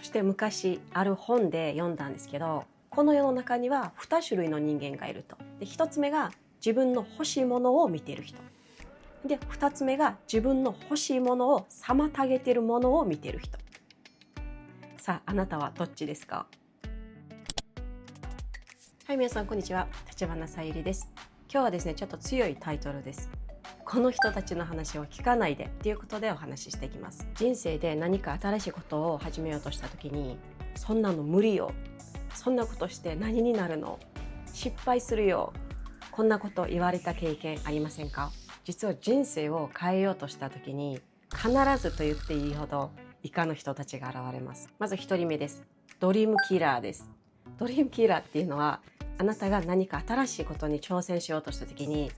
して昔ある本で読んだんですけど、この世の中には2種類の人間がいると。で、1つ目が自分の欲しいものを見ている人で、2つ目が自分の欲しいものを妨げているものを見ている人。さあ、あなたはどっちですか？はい、皆さんこんにちは。橘さゆりです。今日はですね、ちょっと強いタイトルです。この人たちの話を聞かないでっていうことでお話ししていきます。人生で何か新しいことを始めようとした時に、そんなの無理よ、そんなことして何になるの、失敗するよ、こんなこと言われた経験ありませんか？実は人生を変えようとした時に、必ずと言っていいほど以下の人たちが現れます。まず1人目です。ドリームキラーです。ドリームキラーっていうのは、あなたが何か新しいことに挑戦しようとした時に、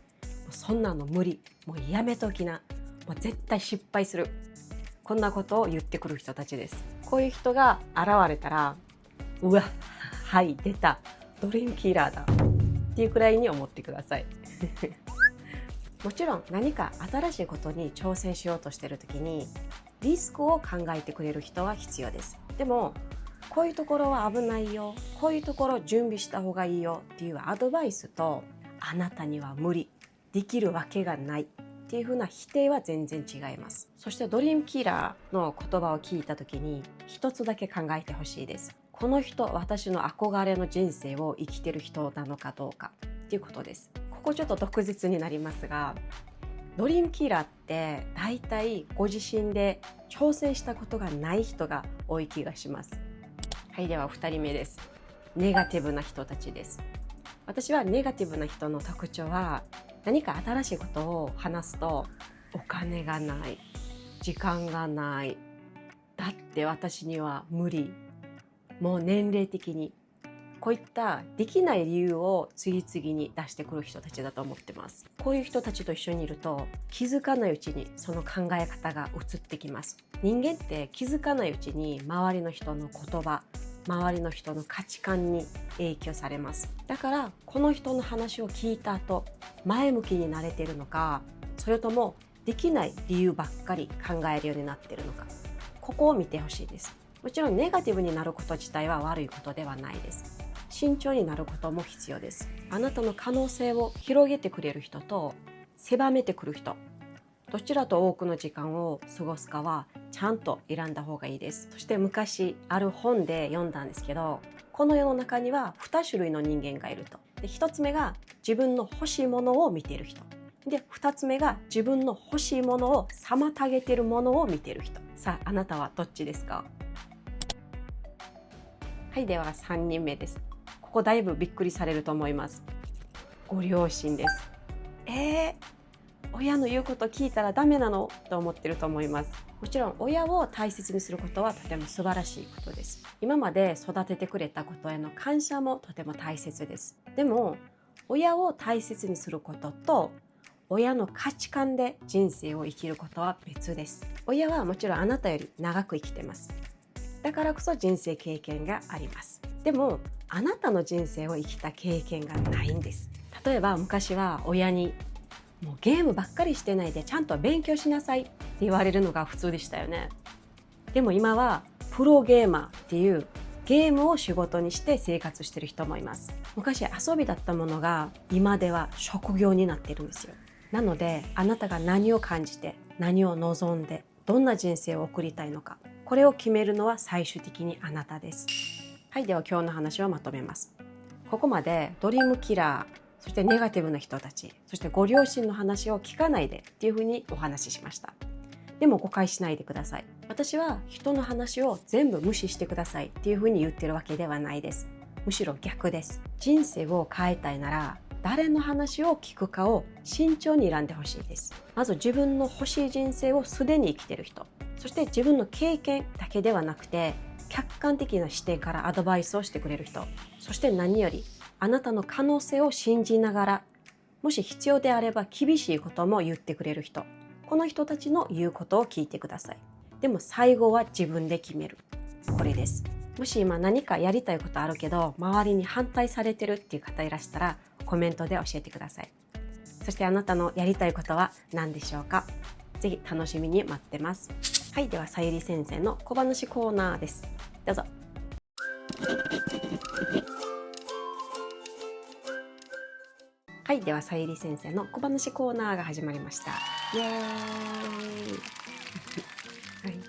そんなの無理、もうやめときな、もう絶対失敗する、こんなことを言ってくる人たちです。こういう人が現れたら、うわ、はい出た、ドリームキラーだっていうくらいに思ってください。もちろん何か新しいことに挑戦しようとしている時にリスクを考えてくれる人は必要です。でもこういうところは危ないよ、こういうところ準備した方がいいよっていうアドバイスと、あなたには無理、できるわけがないっていう風な否定は全然違います。そしてドリームキラーの言葉を聞いた時に一つだけ考えてほしいです。この人、私の憧れの人生を生きてる人なのかどうかっていうことです。ここちょっと毒舌になりますが、ドリームキラーって大体ご自身で挑戦したことがない人が多い気がします。はい、では2人目です。ネガティブな人たちです。私はネガティブな人の特徴は、何か新しいことを話すと、お金がない、時間がない、だって私には無理、もう年齢的に、こういったできない理由を次々に出してくる人たちだと思ってます。こういう人たちと一緒にいると、気づかないうちにその考え方が移ってきます。人間って気づかないうちに周りの人の言葉、周りの人の価値観に影響されます。だからこの人の話を聞いた後、前向きになれているのか、それともできない理由ばっかり考えるようになっているのか、ここを見てほしいです。もちろんネガティブになること自体は悪いことではないです。慎重になることも必要です。あなたの可能性を広げてくれる人と狭めてくる人、どちらと多くの時間を過ごすかはちゃんと選んだ方がいいです。そして昔ある本で読んだんですけど、この世の中には2種類の人間がいると。で、1つ目が自分の欲しいものを見ている人で、2つ目が自分の欲しいものを妨げているものを見ている人。さあ、あなたはどっちですか？はい、では3人目です。ここだいぶびっくりされると思います。ご両親です。親の言うこと聞いたらダメなのと思ってると思います。もちろん親を大切にすることはとても素晴らしいことです。今まで育ててくれたことへの感謝もとても大切です。でも親を大切にすることと親の価値観で人生を生きることは別です。親はもちろんあなたより長く生きてます。だからこそ人生経験があります。でもあなたの人生を生きた経験がないんです。例えば昔は親にもうゲームばっかりしてないでちゃんと勉強しなさいって言われるのが普通でしたよね。でも今はプロゲーマーっていうゲームを仕事にして生活してる人もいます。昔遊びだったものが今では職業になってるんですよ。なのであなたが何を感じて何を望んでどんな人生を送りたいのか、これを決めるのは最終的にあなたです。はい、では今日の話をまとめます。ここまでドリームキラー、そしてネガティブな人たち、そしてご両親の話を聞かないでっていうふうにお話ししました。でも誤解しないでください。私は人の話を全部無視してくださいっていうふうに言ってるわけではないです。むしろ逆です。人生を変えたいなら誰の話を聞くかを慎重に選んでほしいです。まず自分の欲しい人生をすでに生きている人、そして自分の経験だけではなくて客観的な視点からアドバイスをしてくれる人、そして何よりあなたの可能性を信じながら、もし必要であれば厳しいことも言ってくれる人、この人たちの言うことを聞いてください。でも最後は自分で決める。これです。もし今何かやりたいことあるけど周りに反対されてるっていう方いらしたらコメントで教えてください。そしてあなたのやりたいことは何でしょうか？ぜひ楽しみに待ってます。はい、ではさゆり先生の小話コーナーです。どうぞ。はい、ではさゆり先生の小話コーナーが始まりました。イエーイはい、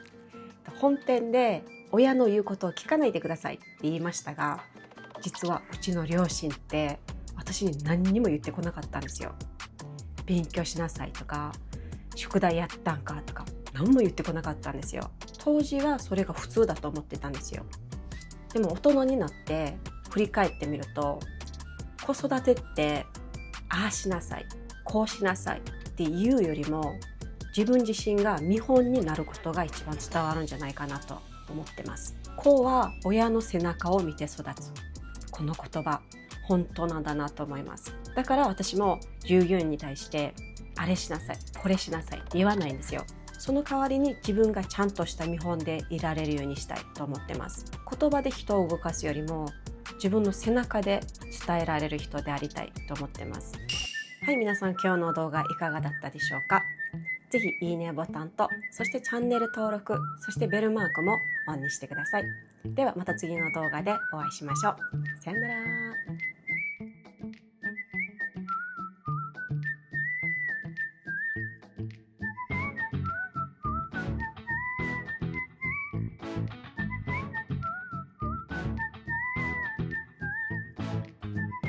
本編で親の言うことを聞かないでくださいって言いましたが、実はうちの両親って私に何にも言ってこなかったんですよ。勉強しなさいとか、宿題やったんかとか何も言ってこなかったんですよ。当時はそれが普通だと思ってたんですよ。でも大人になって振り返ってみると、子育てってああしなさい、こうしなさいっていうよりも、自分自身が見本になることが一番伝わるんじゃないかなと思ってます。子は親の背中を見て育つ。この言葉本当なんだなと思います。だから私も従業員に対してあれしなさい、これしなさいって言わないんですよ。その代わりに自分がちゃんとした見本でいられるようにしたいと思ってます。言葉で人を動かすよりも自分の背中で伝えられる人でありたいと思ってます。はい、皆さん今日の動画いかがだったでしょうか。ぜひいいねボタンと、そしてチャンネル登録、そしてベルマークもオンにしてください。ではまた次の動画でお会いしましょう。さよなら。